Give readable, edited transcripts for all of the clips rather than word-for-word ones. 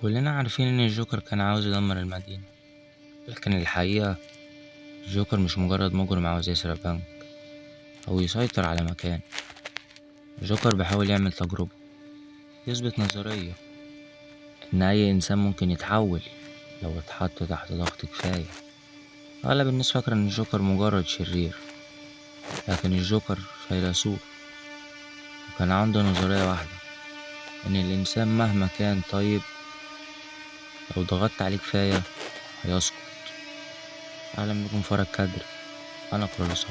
كلنا عارفين إن الجوكر كان عاوز يدمر المدينة، لكن الحقيقة الجوكر مش مجرد مجرم عاوز يسرق بنك أو يسيطر على مكان. الجوكر بيحاول يعمل تجربة، يثبت نظرية إن أي إنسان ممكن يتحول لو اتحط تحت ضغط كفاية. أغلب الناس فاكرة إن الجوكر مجرد شرير، لكن الجوكر فيلسوف وكان عنده نظرية واحدة، إن الإنسان مهما كان طيب لو ضغطت عليه كفاية هيسقط. أهلا بكم فرج كدر، أنا كرولوس.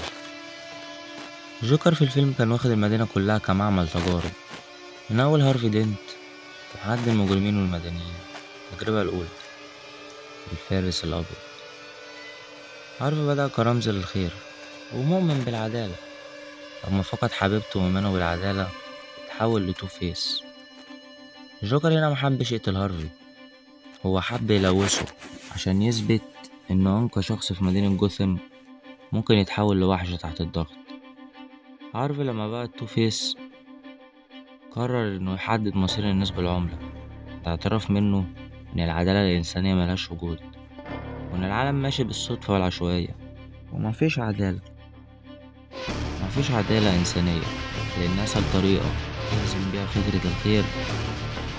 الجوكر في الفيلم كان واخد المدينة كلها كمعمل تجارب، من أول هارفي دينت لحد المجرمين والمدنيين. التجربة الأولى، الفارس الأبيض. هارفي بدأ كرمز للخير ومؤمن بالعدالة، لما فقد حبيبته وإيمانه بالعدالة اتحول لتو فيس. الجوكر هنا محبش يقتل هارفي، هو حب يلوثه عشان يثبت إنه أنقى شخص في مدينة جوثام ممكن يتحول لوحش تحت الضغط. هارفي لما بقى التو فيس قرر إنه يحدد مصير الناس بالعملة، اعترف منه إن العدالة الإنسانية ملهاش وجود، وإن العالم ماشي بالصدفة والعشوائية، ومفيش عدالة. مفيش عدالة إنسانية، لأن أسهل طريقة تهزم بيها فكرة الخير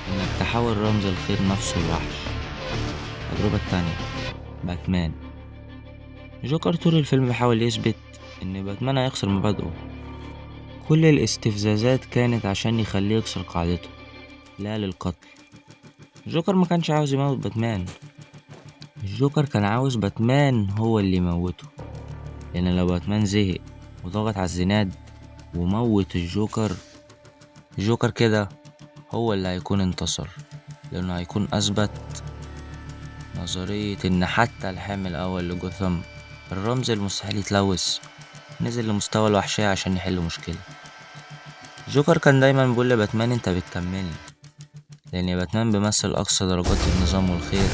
إنك تحول رمز الخير نفسه لوحش. التجربة التانية، باتمان. جوكر طول الفيلم بيحاول يثبت إن باتمان هيخسر مبادئه، كل الاستفزازات كانت عشان يخليه يكسر قاعدته، لا للقتل. جوكر ما كانش عاوز يموت باتمان، الجوكر كان عاوز باتمان هو اللي يموته، لأن لو باتمان زهق وضغط على الزناد وموت الجوكر كده هو اللي هيكون انتصر، لأنه هيكون أثبت نظرية إن حتى الحامل الأول لجوثام، الرمز المستحيل يتلوث، نزل لمستوى الوحشية عشان يحل مشكلة. الجوكر كان دايما بيقول لباتمان انت بتكملني، لأن باتمان بيمثل أقصى درجات النظام والخير،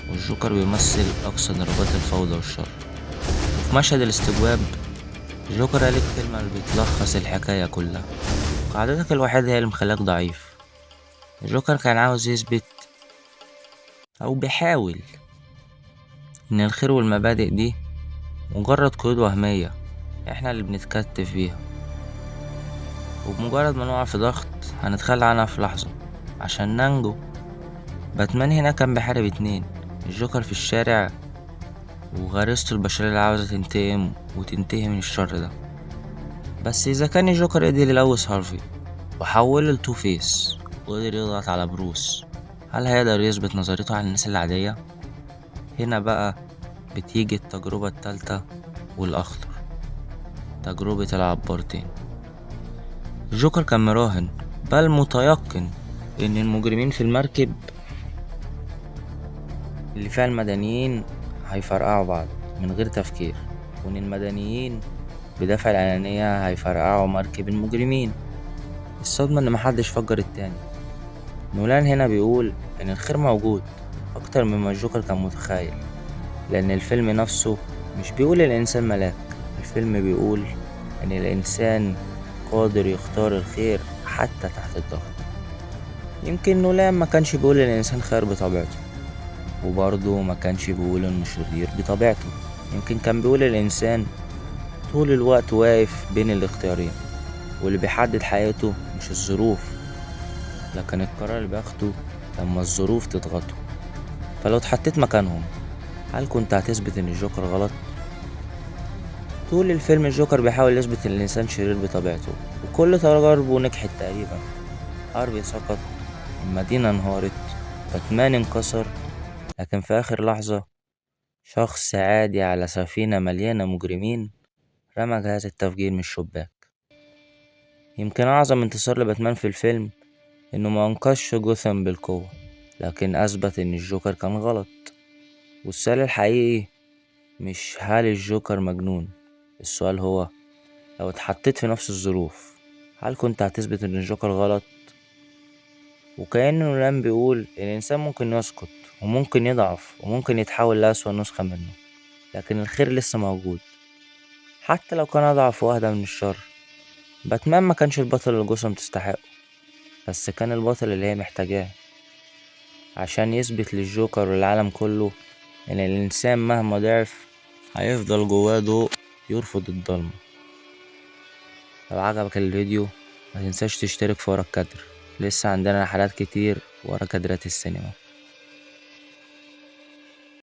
والجوكر بيمثل أقصى درجات الفوضى والشر. وفي مشهد الاستجواب الجوكر قال الكلمة اللي بتلخص الحكاية كلها: قاعدتك الوحيدة هي اللي مخلاك ضعيف. الجوكر كان عاوز يثبت أو بيحاول إن الخير والمبادئ دي مجرد قيود وهمية احنا اللي بنتكتف بيها، وبمجرد ما نقع في ضغط هنتخلى عنها في لحظة عشان ننجو. باتمان هنا كان بيحارب اتنين، الجوكر في الشارع وغريزته البشرية اللي عاوزة تنتقم وتنتهي من الشر ده. بس إذا كان الجوكر قدر يلوث هارفي وحوله لتو فيس وقدر يضغط على بروس، هل هيقدر يثبت نظريته على الناس العادية؟ هنا بقى بتيجي التجربة التالتة والأخطر، تجربة العبارتين. الجوكر كان مراهن بل متيقن إن المجرمين في المركب اللي فيها المدنيين هيفرقعوا بعض من غير تفكير، وإن المدنيين بدافع الأنانية هيفرقعوا مركب المجرمين. الصدمة إن محدش فجر التاني. نولان هنا بيقول إن الخير موجود أكتر مما الجوكر كان متخيل، لأن الفيلم نفسه مش بيقول الإنسان ملاك، الفيلم بيقول إن الإنسان قادر يختار الخير حتى تحت الضغط. يمكن نولان ما كانش بيقول الإنسان خير بطبيعته، وبرضه ما كانش بيقول إنه شرير بطبيعته، يمكن كان بيقول الإنسان طول الوقت واقف بين الاختيارين، واللي بيحدد حياته مش الظروف لكن القرار اللي بياخده لما الظروف تضغطه. فلو اتحطيت مكانهم هل كنت هتثبت ان الجوكر غلط؟ طول الفيلم الجوكر بيحاول يثبت ان الانسان شرير بطبيعته، وكل تجاربه نجحت تقريبا. هارفي سقط، المدينة انهارت، باتمان انكسر، لكن في اخر لحظة شخص عادي على سفينة مليانة مجرمين رمى جهاز التفجير من الشباك. يمكن اعظم انتصار لباتمان في الفيلم انه ما انقذش جوثام بالقوة، لكن اثبت ان الجوكر كان غلط. والسؤال الحقيقي مش هل الجوكر مجنون، السؤال هو لو اتحطيت في نفس الظروف هل كنت هتثبت ان الجوكر غلط؟ وكأن نولان بيقول الانسان ممكن يسقط وممكن يضعف وممكن يتحول لأسوأ نسخة منه، لكن الخير لسه موجود حتى لو كان اضعف واهدى من الشر. باتمان ما كانش البطل اللي جوثام تستحقه، بس كان البطل اللي هي محتاجاه. عشان يثبت للجوكر والعالم كله إن الإنسان مهما ضعف هيفضل جواه ضوء يرفض الضلمة. لو عجبك الفيديو متنساش تشترك في ورا الكادر، لسه عندنا حالات كتير ورا كادرات السينما.